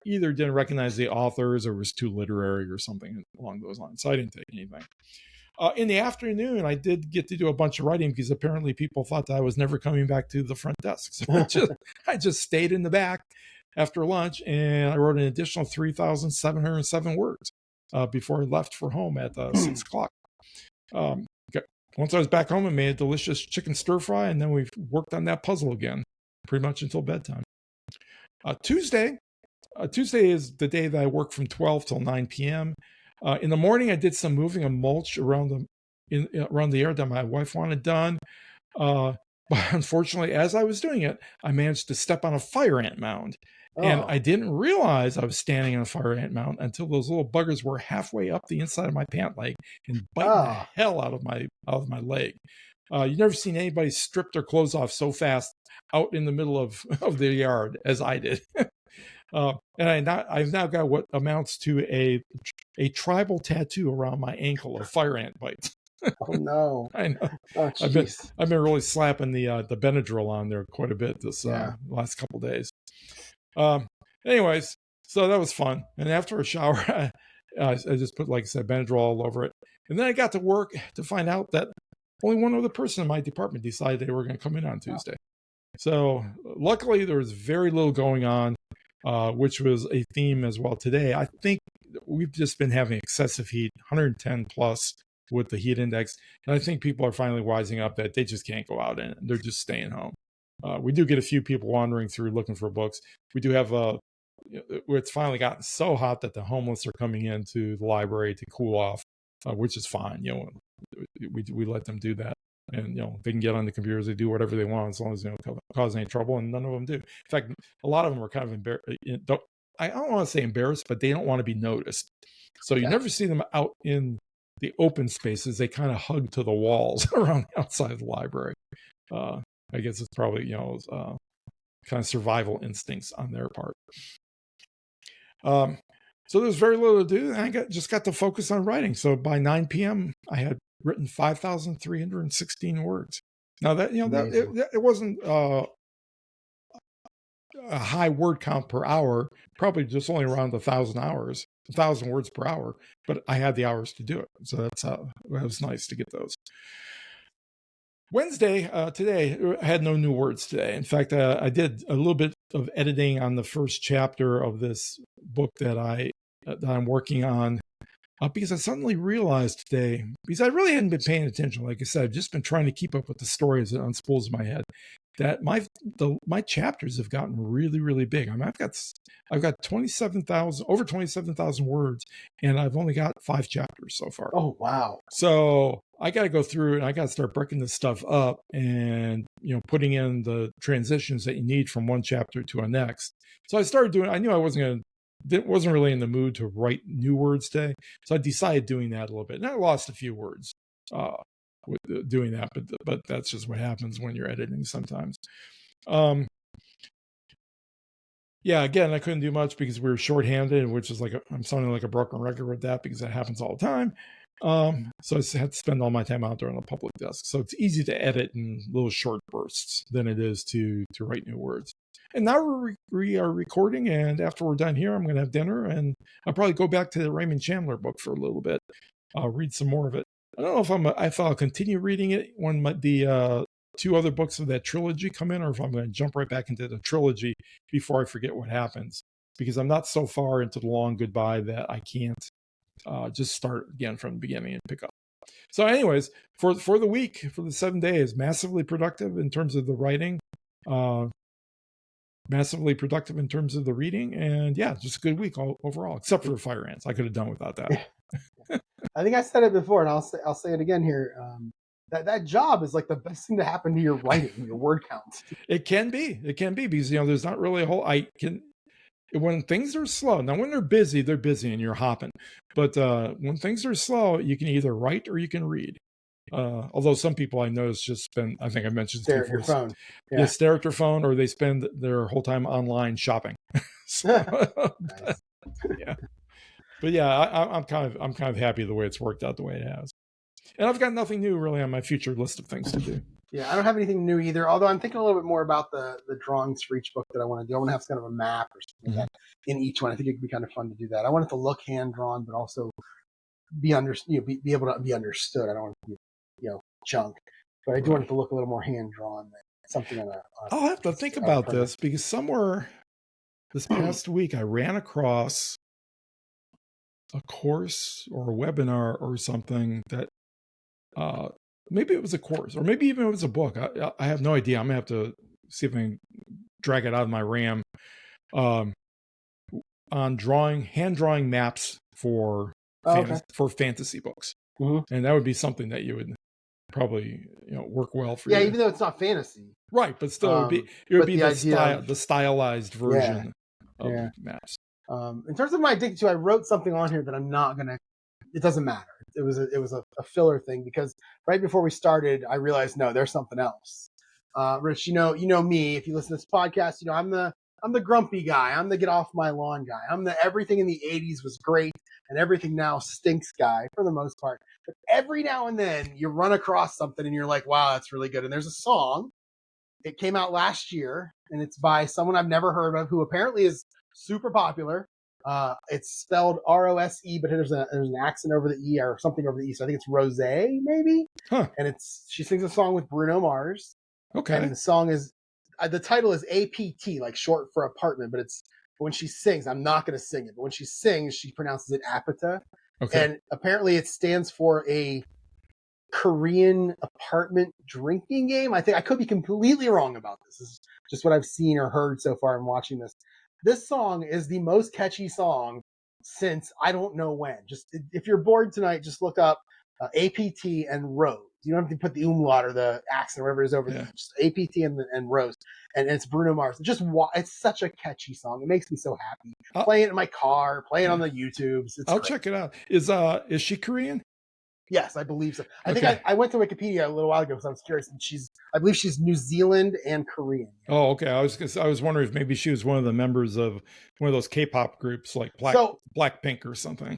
either didn't recognize the authors, or was too literary or something along those lines. So I didn't take anything. In the afternoon, I did get to do a bunch of writing because apparently people thought that I was never coming back to the front desk. So I just stayed in the back after lunch, and I wrote an additional 3,707 words before I left for home at 6 o'clock. Once I was back home, I made a delicious chicken stir fry, and then we worked on that puzzle again pretty much until bedtime. Tuesday is the day that I work from 12 till 9 p.m. In the morning, I did some moving of mulch around the area that my wife wanted done. But unfortunately, as I was doing it, I managed to step on a fire ant mound. And I didn't realize I was standing on a fire ant mound until those little buggers were halfway up the inside of my pant leg and biting the hell out of my leg. You've never seen anybody strip their clothes off so fast out in the middle of the yard as I did. And I've now got what amounts to a tribal tattoo around my ankle of fire ant bites. Oh no! I know. Oh, I've been really slapping the Benadryl on there quite a bit this last couple of days. Anyways, so that was fun. And after a shower, I just put, like I said, Benadryl all over it. And then I got to work to find out that only one other person in my department decided they were going to come in on Tuesday. So luckily, there was very little going on, which was a theme as well today. I think we've just been having excessive heat, 110 plus with the heat index. And I think people are finally wising up that they just can't go out and they're just staying home. We do get a few people wandering through looking for books. We do have where it's finally gotten so hot that the homeless are coming into the library to cool off, which is fine. We let them do that, and they can get on the computers. They do whatever they want as long as they don't cause any trouble, and none of them do. In fact, a lot of them are kind of embarrassed. I don't want to say embarrassed, but they don't want to be noticed. So you never see them out in the open spaces. They kind of hug to the walls around the outside of the library. I guess it's probably kind of survival instincts on their part. So there's very little to do, and I just got to focus on writing. So by 9 p.m., I had written 5,316 words. Now that it wasn't a high word count per hour, probably just only around 1,000 words per hour, but I had the hours to do it. So that was nice to get those. Wednesday, today, I had no new words today. In fact, I did a little bit of editing on the first chapter of this book that I'm working on, because I suddenly realized today, because I really hadn't been paying attention. Like I said, I've just been trying to keep up with the story as it unspools in my head, that my chapters have gotten really, really big. I mean, I've got over 27,000 words, and I've only got 5 chapters so far. Oh, wow. So I got to go through and I got to start breaking this stuff up and, putting in the transitions that you need from one chapter to a next. So I started doing, I knew I wasn't really in the mood to write new words today. So I decided doing that a little bit, and I lost a few words with doing that, but that's just what happens when you're editing sometimes. Again, I couldn't do much because we were shorthanded, which is I'm sounding like a broken record with that because that happens all the time. So I had to spend all my time out there on the public desk. So it's easy to edit in little short bursts than it is to write new words. And now we are recording, and after we're done here, I'm going to have dinner, and I'll probably go back to the Raymond Chandler book for a little bit. I'll read some more of it. I don't know if I'll continue reading it when the 2 other books of that trilogy come in, or if I'm going to jump right back into the trilogy before I forget what happens, because I'm not so far into the long goodbye that I can't just start again from the beginning and pick up. So anyways, for the week, for the 7 days, massively productive in terms of the writing, massively productive in terms of the reading, and just a good week overall, except for fire ants. I could have done without that. I think I said it before, and I'll say it again here. That job is like the best thing to happen to your writing, your word count. It can be because there's not really a whole. When things are slow, now when they're busy and you're hopping. But when things are slow, you can either write or you can read. Although some people I noticed just spend, I think I mentioned Stare at your phone. Yeah, stare at their phone, or they spend their whole time online shopping. So, Nice. yeah, but yeah, I'm kind of happy the way it's worked out the way it has, and I've got nothing new really on my future list of things to do. Yeah, I don't have anything new either. Although I'm thinking a little bit more about the drawings for each book that I want to do. I want to have kind of a map or something like that in each one. I think it could be kind of fun to do that. I want it to look hand drawn, but also be be able to be understood. I don't want it to be junk, but I do want it to look a little more hand drawn than something on a. I'll have to think about this, because somewhere this past week I ran across a course or a webinar or something that maybe it was a course, or maybe even it was a book. I have no idea. I'm gonna have to see if I can drag it out of my RAM, on hand drawing maps for fantasy books. And that would be something that you would probably work well for. Yeah, even though it's not fantasy, right? But still, it would be the stylized version of maps. In terms of my addicted to, I wrote something on here that I'm not gonna. It doesn't matter. It was a filler thing, because right before we started, I realized no, there's something else. Rich, you know me. If you listen to this podcast, I'm the grumpy guy. I'm the get off my lawn guy. I'm the everything in the '80s was great and everything now stinks guy for the most part. But every now and then you run across something and you're like, wow, that's really good. And there's a song. It came out last year and it's by someone I've never heard of, who apparently is super popular. It's spelled Rose, but there's an accent over the E or something over the E. So I think it's Rose, maybe. Huh. And she sings a song with Bruno Mars. Okay. And the song is, the title is APT, like short for apartment, but when she sings, I'm not going to sing it, but when she sings, she pronounces it Apata. Okay. And apparently it stands for a Korean apartment drinking game. I think I could be completely wrong about this. This is just what I've seen or heard so far in watching this. This song is the most catchy song since I don't know when. Just if you're bored tonight, just look up APT and Rose. You don't have to put the umlaut or the accent or whatever it is over there. Just APT and Rose. And it's Bruno Mars. It's such a catchy song. It makes me so happy. Playing it in my car, playing on the YouTubes. I'll check it out. Is she Korean? Yes, I believe so. I think I went to Wikipedia a little while ago because I was curious. And I believe she's New Zealand and Korean. Oh, okay. I was wondering if maybe she was one of the members of one of those K-pop groups like Blackpink or something.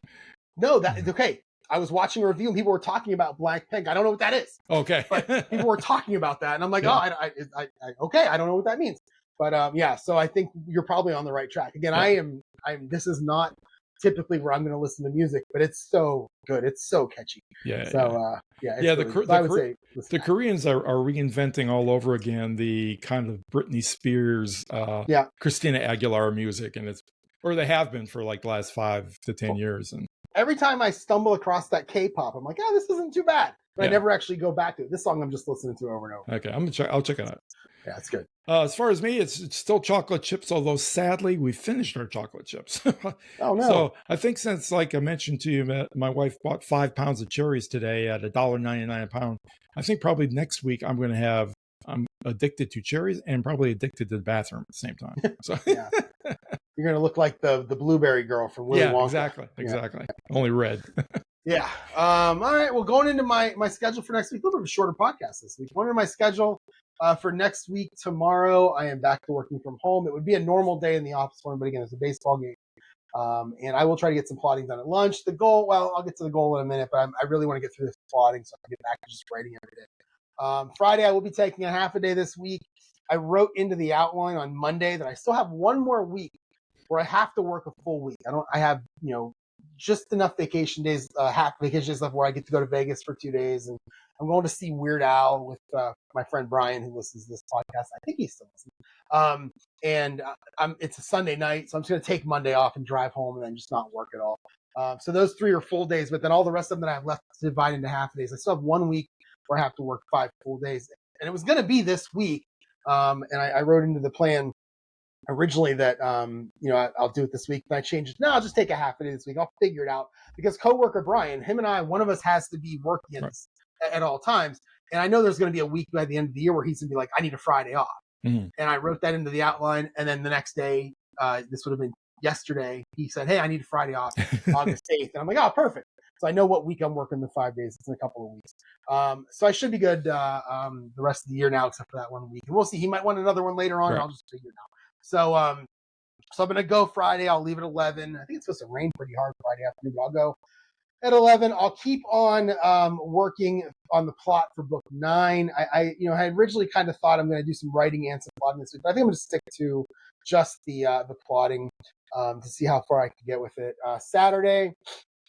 No, that okay. I was watching a review and people were talking about Blackpink. I don't know what that is. Okay. But people were talking about that. And I'm like, I don't know what that means. But so I think you're probably on the right track. Again, this is not typically where I'm going to listen to music, but it's so good. It's so catchy. Yeah. So, the Koreans are reinventing all over again the kind of Britney Spears, Christina Aguilera music. And they have been for like the last 5 to 10 years. And every time I stumble across that K-pop, I'm like, this isn't too bad. But I never actually go back to it. This song I'm just listening to over and over. Okay, I'll check it out. Yeah, it's good. As far as me, it's still chocolate chips, although sadly we finished our chocolate chips. Oh no! So I think since, like I mentioned to you, my wife bought 5 pounds of cherries today at $1.99 a pound. I think probably next week I'm addicted to cherries and probably addicted to the bathroom at the same time. So you're gonna look like the blueberry girl from Willy Wonka. Exactly. Only red. Yeah. All right. Well, going into my schedule for next week, a little bit of a shorter podcast this week. Going into my schedule for next week, tomorrow, I am back to working from home. It would be a normal day in the office for me, but again, it's a baseball game. And I will try to get some plotting done at lunch. The goal, I'll get to the goal in a minute, but I really want to get through this plotting so I can get back to just writing every day. Friday, I will be taking a half a day this week. I wrote into the outline on Monday that I still have one more week where I have to work a full week. I have, just enough vacation days, half vacation days left where I get to go to Vegas for 2 days. And I'm going to see Weird Al with my friend Brian, who listens to this podcast. I think he's still listening. It's a Sunday night, so I'm just going to take Monday off and drive home and then just not work at all. So those 3 are full days, but then all the rest of them that I have left to divide into half days. I still have 1 week where I have to work 5 full days. And it was going to be this week. And I wrote into the plan originally that I'll do it this week, but I changed it. No, I'll just take a half a day this week. I'll figure it out because coworker Brian, him and I, one of us has to be working at all times. And I know there's going to be a week by the end of the year where he's going to be like, I need a Friday off. Mm-hmm. And I wrote that into the outline. And then the next day, this would have been yesterday, he said, hey, I need a Friday off August 8th. And I'm like, oh, perfect. So I know what week I'm working the 5 days. It's in a couple of weeks. So I should be good the rest of the year now, except for that 1 week. And we'll see. He might want another one later on. Right. I'll just figure it out. So I'm going to go Friday. I'll leave at 11. I think it's supposed to rain pretty hard Friday afternoon, but I'll go at 11. I'll keep on working on the plot for book 9. I had originally kind of thought I'm going to do some writing and some plotting this week, but I think I'm going to stick to just the plotting to see how far I can get with it. Saturday,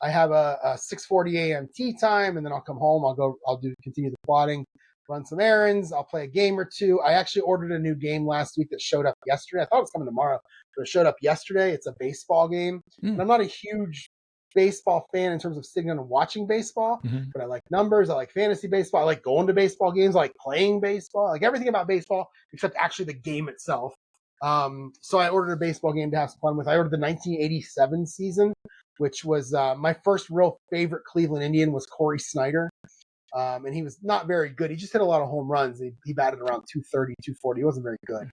I have a 6:40 a.m. tea time, and then I'll come home. I'll continue the plotting, run some errands. I'll play a game or two. I actually ordered a new game last week that showed up yesterday. I thought it was coming tomorrow, but it showed up yesterday. It's a baseball game, and I'm not a huge baseball fan in terms of sitting down and watching baseball, but I like numbers. I like fantasy baseball. I like going to baseball games. I like playing baseball. I like everything about baseball except actually the game itself. So I ordered a baseball game to have some fun with. I ordered the 1987 season, which was my first real favorite Cleveland Indian was Corey Snyder. And he was not very good. He just hit a lot of home runs. He batted around 230, 240. He wasn't very good.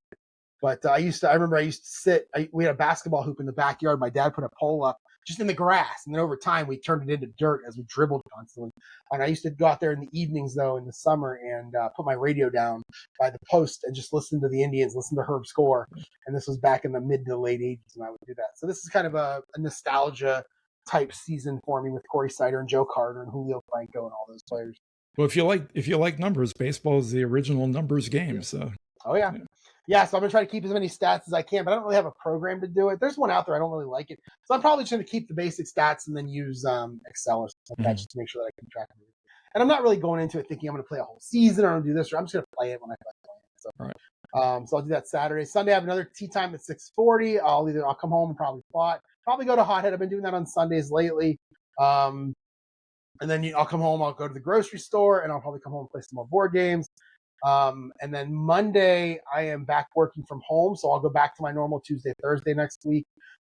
But I remember I used to sit, we had a basketball hoop in the backyard. My dad put a pole up just in the grass. And then over time, we turned it into dirt as we dribbled constantly. And I used to go out there in the evenings, though, in the summer and put my radio down by the post and just listen to the Indians, listen to Herb score. And this was back in the mid to late 80s when I would do that. So this is kind of a nostalgia type season for me with Corey Snyder and Joe Carter and Julio Franco and all those players. Well, if you like numbers, baseball is the original numbers game. So. Oh, yeah. Yeah, so I'm going to try to keep as many stats as I can, but I don't really have a program to do it. There's one out there. I don't really like it. So I'm probably just going to keep the basic stats and then use Excel or something like that just to make sure that I keep track of it. And I'm not really going into it thinking I'm going to play a whole season or I'm going to do this, or I'm just going to play it when I feel like playing it. So, right. So I'll do that Saturday. Sunday, I have another tea time at 6:40. I'll come home and probably plot. Probably go to Hothead. I've been doing that on Sundays lately. And then I'll come home. I'll go to the grocery store, and I'll probably come home and play some more board games. And then Monday, I am back working from home. So I'll go back to my normal Tuesday, Thursday next week.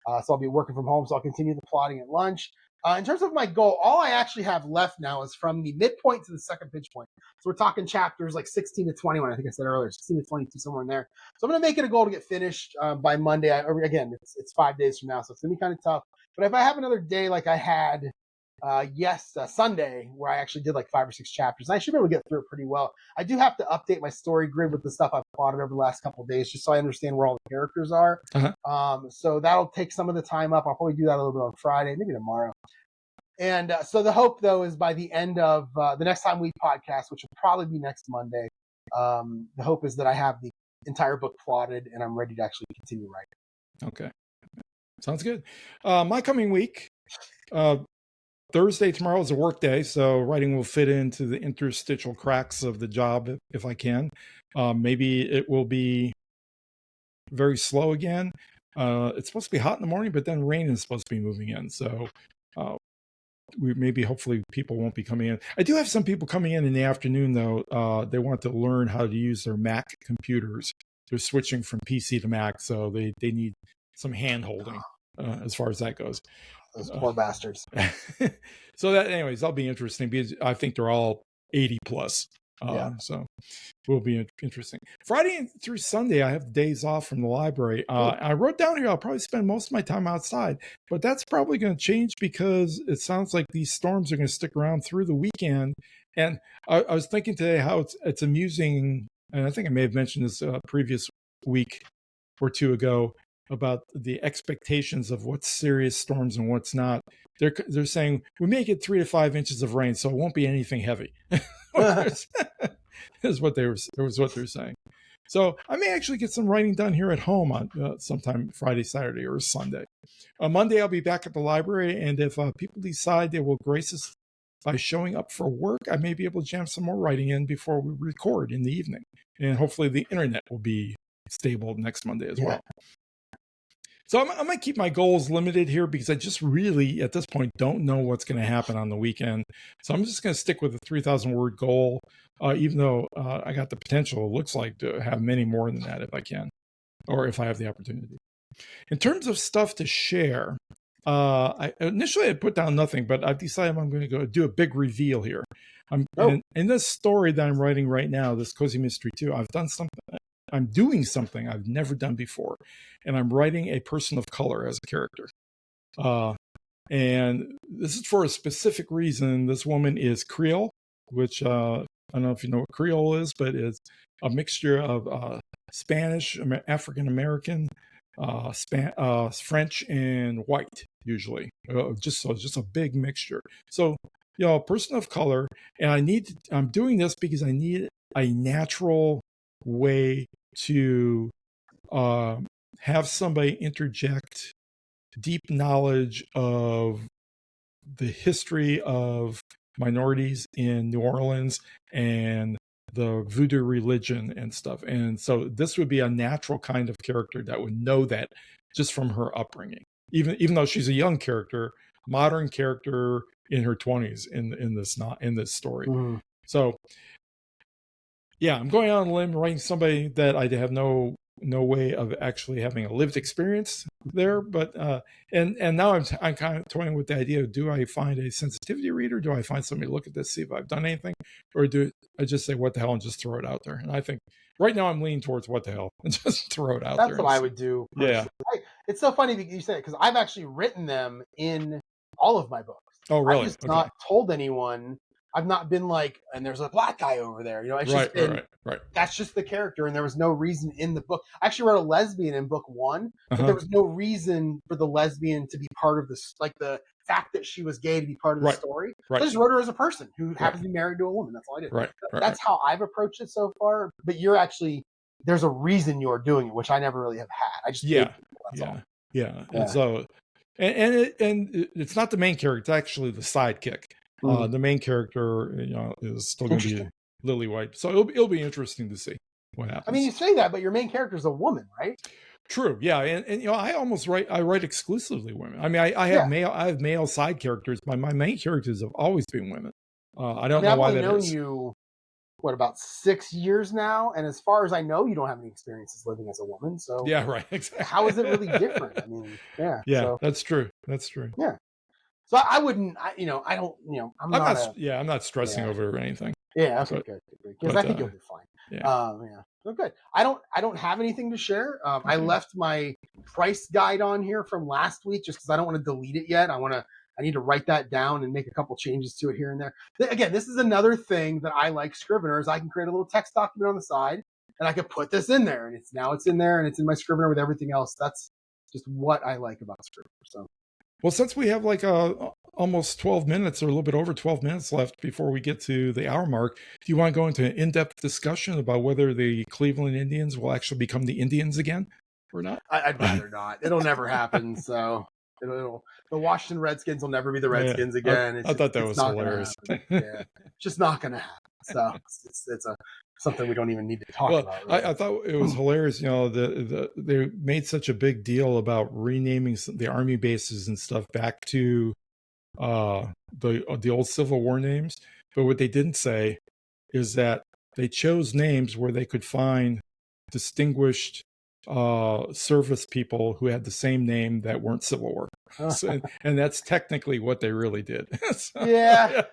So I'll be working from home. So I'll continue the plotting at lunch. In terms of my goal, all I actually have left now is from the midpoint to the second pitch point. So we're talking chapters like 16 to 21. I think I said earlier, 16 to 22, somewhere in there. So I'm going to make it a goal to get finished by Monday. Again, it's 5 days from now, so it's going to be kind of tough. But if I have another day like I had Sunday, where I actually did like 5 or 6 chapters, I should be able to get through it pretty well. I do have to update my story grid with the stuff I've plotted over the last couple of days, just so I understand where all the characters are. So that'll take some of the time up. I'll probably do that a little bit on Friday, maybe tomorrow. And so the hope, though, is by the end of the next time we podcast, which will probably be next Monday, the hope is that I have the entire book plotted and I'm ready to actually continue writing. Okay. Sounds good. My coming week, Thursday, tomorrow is a work day, so writing will fit into the interstitial cracks of the job if I can. Maybe it will be very slow again. It's supposed to be hot in the morning, but then rain is supposed to be moving in. So hopefully people won't be coming in. I do have some people coming in the afternoon, though. They want to learn how to use their Mac computers. They're switching from PC to Mac, so they need some hand holding as far as that goes. Those poor bastards. So that, anyways, that'll be interesting because I think they're all 80 plus. So it will be interesting. Friday through Sunday, I have days off from the library. I wrote down here I'll probably spend most of my time outside, but that's probably going to change because it sounds like these storms are going to stick around through the weekend. And I was thinking today how it's amusing, and I think I may have mentioned this previous week or two ago, about the expectations of what's serious storms and what's not. They're saying we may get 3 to 5 inches of rain, so it won't be anything heavy. Is what they're saying. So I may actually get some writing done here at home on sometime Friday, Saturday, or Sunday. On Monday, I'll be back at the library, and if people decide they will grace us by showing up for work, I may be able to jam some more writing in before we record in the evening, and hopefully the internet will be stable next Monday as well. So I'm going to keep my goals limited here because I just really, at this point, don't know what's going to happen on the weekend. So I'm just going to stick with a 3,000 word goal, even though I got the potential, it looks like, to have many more than that if I can, or if I have the opportunity. In terms of stuff to share, initially I put down nothing, but I've decided I'm going to go do a big reveal here. In this story that I'm writing right now, this Cozy Mystery 2, I'm doing something I've never done before, and I'm writing a person of color as a character. And this is for a specific reason. This woman is Creole, which I don't know if you know what Creole is, but it's a mixture of Spanish, African American, French, and white. Usually, just a big mixture. So, a person of color, and I'm doing this because I need a natural way to have somebody interject deep knowledge of the history of minorities in New Orleans and the voodoo religion and stuff. And so this would be a natural kind of character that would know that just from her upbringing. Even though she's a young character, modern character in her 20s in this story. Mm-hmm. So yeah, I'm going on a limb writing somebody that I have no way of actually having a lived experience there, but and now I'm kind of toying with the idea of, do I find a sensitivity reader? Do I find somebody to look at this, see if I've done anything, or do I just say what the hell and just throw it out there? And I think right now I'm leaning towards what the hell and just throw it out there. That's what I would do personally. Yeah, it's so funny that you said it, because I've actually written them in all of my books. Oh, really? I've just not told anyone. I've not been like, and there's a black guy over there. It's just been, right. That's just the character, and there was no reason in the book. I actually wrote a lesbian in book 1, but there was no reason for the lesbian to be part of this, like the fact that she was gay to be part of the story. Right. I just wrote her as a person who happens to be married to a woman. That's all I did. Right. That's how I've approached it so far. But you're actually, there's a reason you're doing it, which I never really have had. I just yeah. And so, and it's not the main character; it's actually the sidekick. The main character, is still going to be Lily White. So it'll be interesting to see what happens. I mean, you say that, but your main character is a woman, right? True. Yeah, and I write exclusively women. I mean, I have male side characters, but my main characters have always been women. I don't know why that is. I've known you, about 6 years now, and as far as I know, you don't have any experiences living as a woman. So yeah, right. Exactly. How is it really different? I mean, yeah. Yeah, so. That's true. Yeah. So I wouldn't. I'm not stressing over it or anything. Yeah. Okay. Good. Because I think you'll be fine. Yeah. So good. I don't have anything to share. I left my price guide on here from last week just because I don't want to delete it yet. I need to write that down and make a couple changes to it here and there. Again, this is another thing that I like Scrivener is I can create a little text document on the side and I can put this in there, and it's in there and it's in my Scrivener with everything else. That's just what I like about Scrivener. So. Well, since we have like almost 12 minutes or a little bit over 12 minutes left before we get to the hour mark, do you want to go into an in-depth discussion about whether the Cleveland Indians will actually become the Indians again or not? I'd rather not. It'll never happen. So the Washington Redskins will never be the Redskins again. I thought that was hilarious. It's just not going to happen. So it's something we don't even need to talk about. Really. I thought it was hilarious. They made such a big deal about renaming the army bases and stuff back to the old Civil War names. But what they didn't say is that they chose names where they could find distinguished service people who had the same name that weren't Civil War. And that's technically what they really did. Yeah.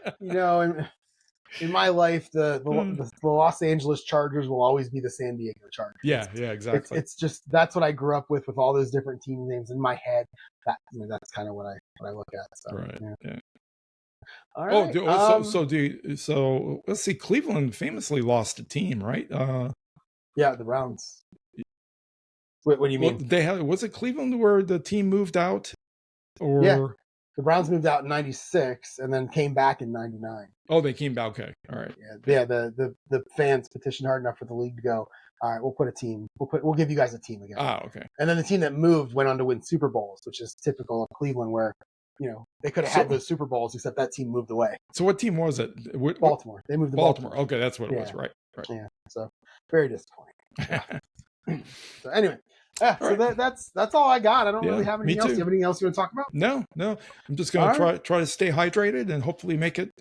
In my life, the Los Angeles Chargers will always be the San Diego Chargers. Yeah, exactly. It's just that's what I grew up with all those different team names in my head. That's kind of what I look at. So, right. Yeah. All right. So let's see. Cleveland famously lost a team, right? Yeah, the Browns. What do you mean? Was it Cleveland where the team moved out? Or yeah. The Browns moved out in '96 and then came back in '99. Oh, they came back. Okay, all right. Yeah. The fans petitioned hard enough for the league to go. All right, we'll put a team. We'll give you guys a team again. Ah, okay. And then the team that moved went on to win Super Bowls, which is typical of Cleveland, where they could have had those Super Bowls, except that team moved away. So what team was it? Baltimore. They moved to Baltimore. Okay, that's what it was. Right. Yeah. So very disappointing. So anyway. Yeah, so that's all I got. I don't really have anything else. Do you have anything else you want to talk about? No. I'm just going to try to stay hydrated and hopefully make it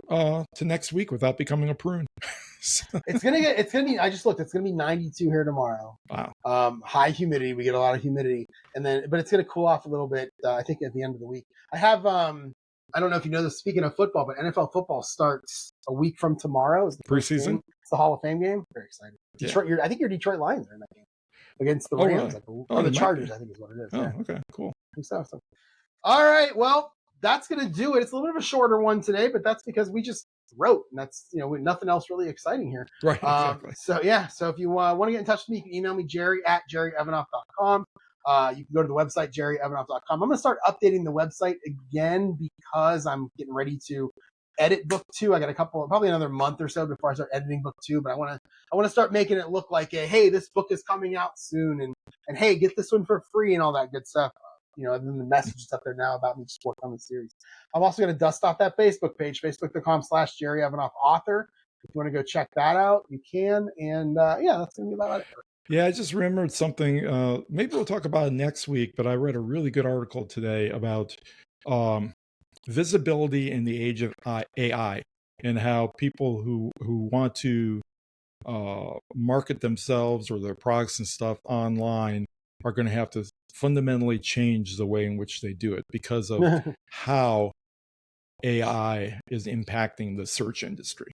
to next week without becoming a prune. It's gonna be. I just looked. It's gonna be 92 here tomorrow. Wow. High humidity. We get a lot of humidity, but it's gonna cool off a little bit. I think at the end of the week. I have. I don't know if you know this. Speaking of football, but NFL football starts a week from tomorrow. Is the preseason? It's the Hall of Fame game. Very excited. Detroit. I think your Detroit Lions are in that game against the Rams, really? the Chargers. I think is what it is. Oh, okay, cool. So All right. Well, that's going to do it. It's a little bit of a shorter one today, but that's because we just wrote, and that's, nothing else really exciting here. Right, exactly. So if you want to get in touch with me, you can email me, jerry@jerryevanoff.com. You can go to the website, jerryevanoff.com. I'm going to start updating the website again because I'm getting ready to edit book 2. I got probably another month or so before I start editing book 2, but I want to start making it look like hey, this book is coming out soon, and hey, get this one for free and all that good stuff. And then the messages up there now about me just working on the series. I'm also going to dust off that Facebook page, facebook.com/Jerry Evanoff author. If you want to go check that out, you can. And that's going to be about it. Yeah, I just remembered something. Maybe we'll talk about it next week, but I read a really good article today about visibility in the age of AI and how people who want to market themselves or their products and stuff online are going to have to fundamentally change the way in which they do it because of how AI is impacting the search industry.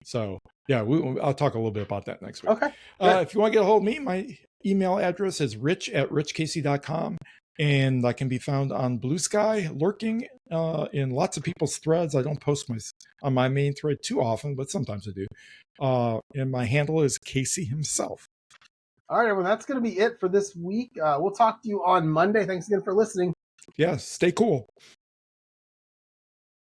So yeah, I'll talk a little bit about that next week. Okay. If you want to get a hold of me, my email address is rich@richkacy.com, and I can be found on Blue Sky, lurking in lots of people's threads. I don't post on my main thread too often, but sometimes I do. And my handle is Kacy himself. All right, everyone, that's going to be it for this week. We'll talk to you on Monday. Thanks again for listening. Yeah, stay cool.